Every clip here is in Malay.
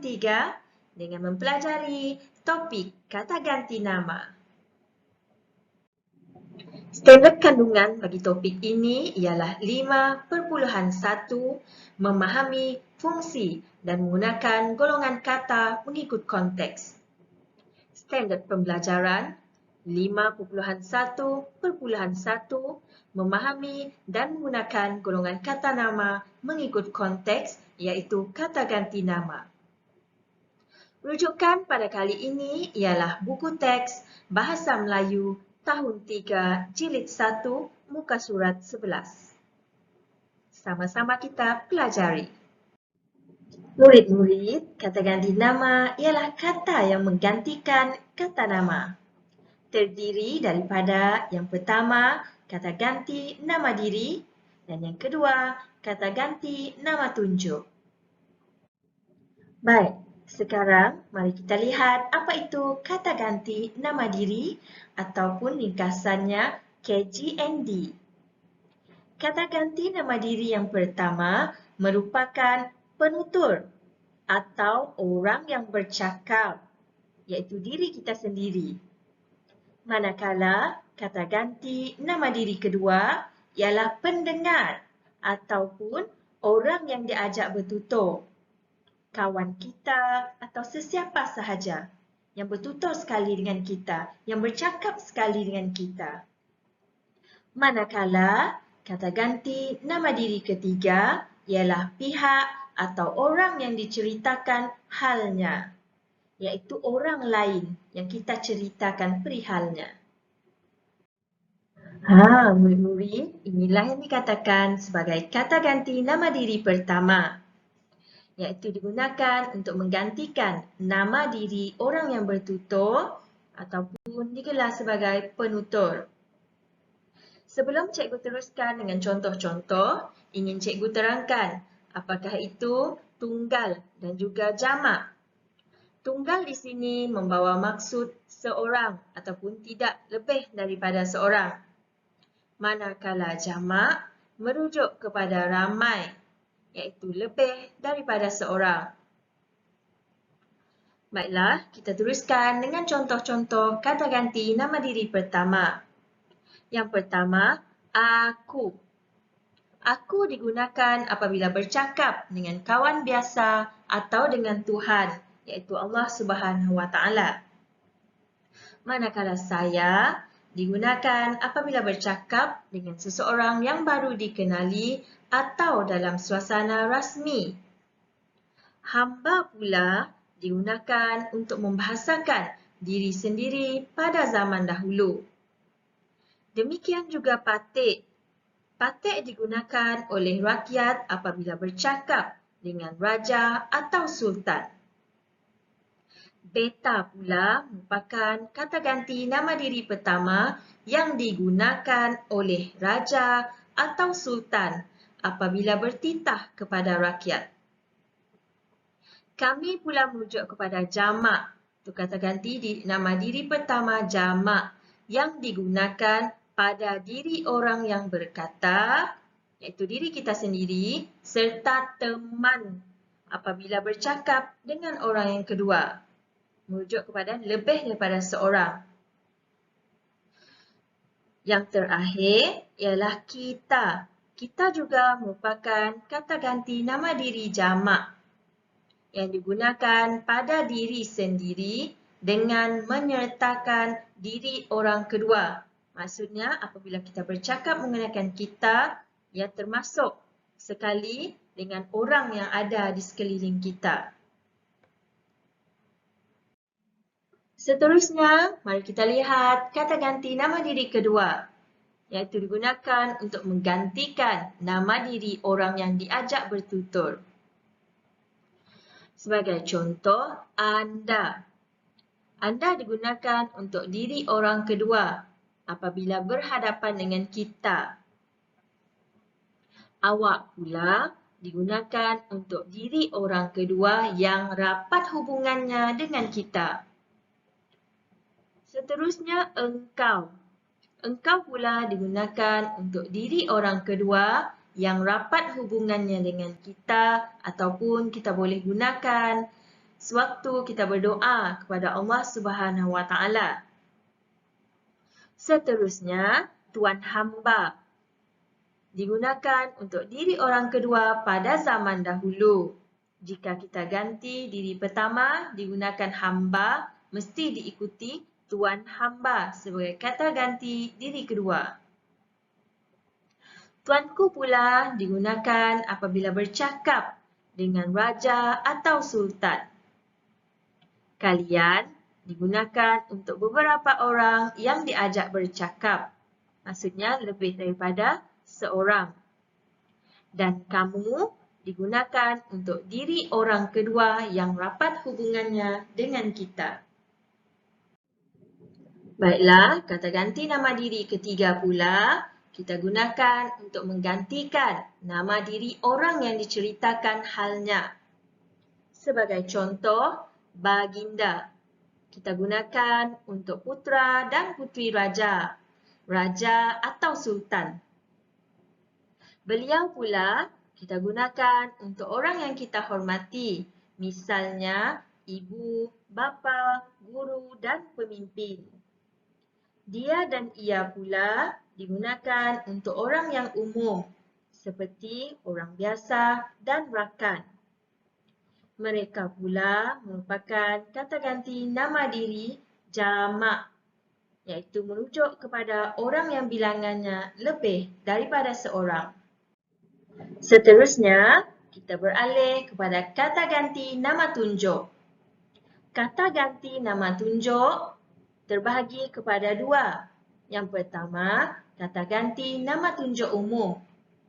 tahun 3 dengan mempelajari topik kata ganti nama. Standard kandungan bagi topik ini ialah 5.1 memahami fungsi dan menggunakan golongan kata mengikut konteks. Standard pembelajaran 5.1.1 memahami dan menggunakan golongan kata nama mengikut konteks iaitu kata ganti nama. Rujukan pada kali ini ialah buku teks Bahasa Melayu tahun 3 jilid 1 muka surat 11. Sama-sama kita pelajari. Murid-murid, kata ganti nama ialah kata yang menggantikan kata nama. Terdiri daripada yang pertama, kata ganti nama diri dan yang kedua, kata ganti nama tunjuk. Baik, sekarang mari kita lihat apa itu kata ganti nama diri ataupun ringkasannya KGND. Kata ganti nama diri yang pertama merupakan penutur atau orang yang bercakap, iaitu diri kita sendiri. Manakala kata ganti nama diri kedua ialah pendengar ataupun orang yang diajak bertutur. Kawan kita atau sesiapa sahaja yang bertutur sekali dengan kita, yang bercakap sekali dengan kita. Manakala kata ganti nama diri ketiga ialah pihak atau orang yang diceritakan halnya, iaitu orang lain yang kita ceritakan perihalnya. Murid-murid, inilah yang dikatakan sebagai kata ganti nama diri pertama, iaitu digunakan untuk menggantikan nama diri orang yang bertutur ataupun digelar sebagai penutur. Sebelum cikgu teruskan dengan contoh-contoh, ingin cikgu terangkan apakah itu tunggal dan juga jamak. Tunggal di sini membawa maksud seorang ataupun tidak lebih daripada seorang. Manakala jamak merujuk kepada ramai, iaitu lebih daripada seorang. Baiklah, kita teruskan dengan contoh-contoh kata ganti nama diri pertama. Yang pertama, aku. Aku digunakan apabila bercakap dengan kawan biasa atau dengan Tuhan, iaitu Allah Subhanahu Wa Taala. Manakala saya digunakan apabila bercakap dengan seseorang yang baru dikenali atau dalam suasana rasmi. Hamba pula digunakan untuk membahasakan diri sendiri pada zaman dahulu. Demikian juga patik. Patik digunakan oleh rakyat apabila bercakap dengan raja atau sultan. Beta pula merupakan kata ganti nama diri pertama yang digunakan oleh raja atau sultan apabila bertitah kepada rakyat. Kami pula merujuk kepada jamak. Itu kata ganti nama diri pertama jamak yang digunakan pada diri orang yang berkata, iaitu diri kita sendiri, serta teman apabila bercakap dengan orang yang kedua. Merujuk kepada lebih daripada seorang. Yang terakhir ialah kita. Kita juga merupakan kata ganti nama diri jamak yang digunakan pada diri sendiri dengan menyertakan diri orang kedua. Maksudnya apabila kita bercakap menggunakan kita, ia termasuk sekali dengan orang yang ada di sekeliling kita. Seterusnya, mari kita lihat kata ganti nama diri kedua, iaitu digunakan untuk menggantikan nama diri orang yang diajak bertutur. Sebagai contoh, anda. Anda digunakan untuk diri orang kedua apabila berhadapan dengan kita. Awak pula digunakan untuk diri orang kedua yang rapat hubungannya dengan kita. Seterusnya, engkau. Engkau pula digunakan untuk diri orang kedua yang rapat hubungannya dengan kita ataupun kita boleh gunakan sewaktu kita berdoa kepada Allah Subhanahu Wa Taala. Seterusnya, tuan hamba digunakan untuk diri orang kedua pada zaman dahulu. Jika kita ganti diri pertama digunakan hamba, mesti diikuti tuan hamba sebagai kata ganti diri kedua. Tuanku pula digunakan apabila bercakap dengan raja atau sultan. Kalian digunakan untuk beberapa orang yang diajak bercakap. Maksudnya lebih daripada seorang. Dan kamu digunakan untuk diri orang kedua yang rapat hubungannya dengan kita. Baiklah, kata ganti nama diri ketiga pula kita gunakan untuk menggantikan nama diri orang yang diceritakan halnya. Sebagai contoh, baginda. Kita gunakan untuk putra dan puteri raja, raja atau sultan. Beliau pula kita gunakan untuk orang yang kita hormati, misalnya ibu, bapa, guru dan pemimpin. Dia dan ia pula digunakan untuk orang yang umum, seperti orang biasa dan rakan. Mereka pula merupakan kata ganti nama diri jamak, iaitu merujuk kepada orang yang bilangannya lebih daripada seorang. Seterusnya, kita beralih kepada kata ganti nama tunjuk. Kata ganti nama tunjuk terbahagi kepada dua. Yang pertama, kata ganti nama tunjuk umum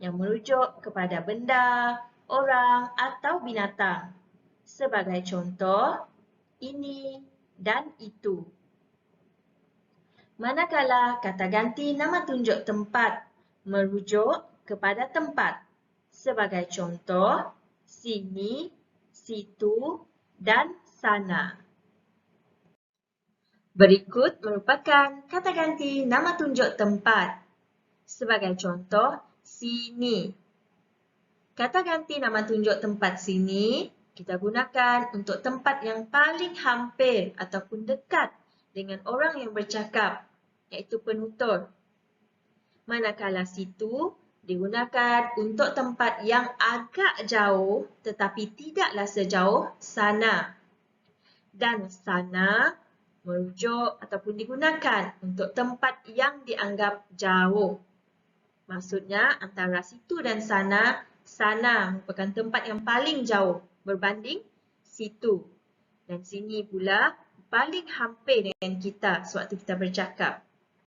yang merujuk kepada benda, orang atau binatang. Sebagai contoh, ini dan itu. Manakala kata ganti nama tunjuk tempat merujuk kepada tempat. Sebagai contoh, sini, situ dan sana. Berikut merupakan kata ganti nama tunjuk tempat. Sebagai contoh, sini. Kata ganti nama tunjuk tempat sini kita gunakan untuk tempat yang paling hampir ataupun dekat dengan orang yang bercakap, iaitu penutur. Manakala situ digunakan untuk tempat yang agak jauh tetapi tidaklah sejauh sana. Dan sana merujuk ataupun digunakan untuk tempat yang dianggap jauh. Maksudnya antara situ dan sana, sana merupakan tempat yang paling jauh berbanding situ. Dan sini pula paling hampir dengan kita sewaktu kita bercakap.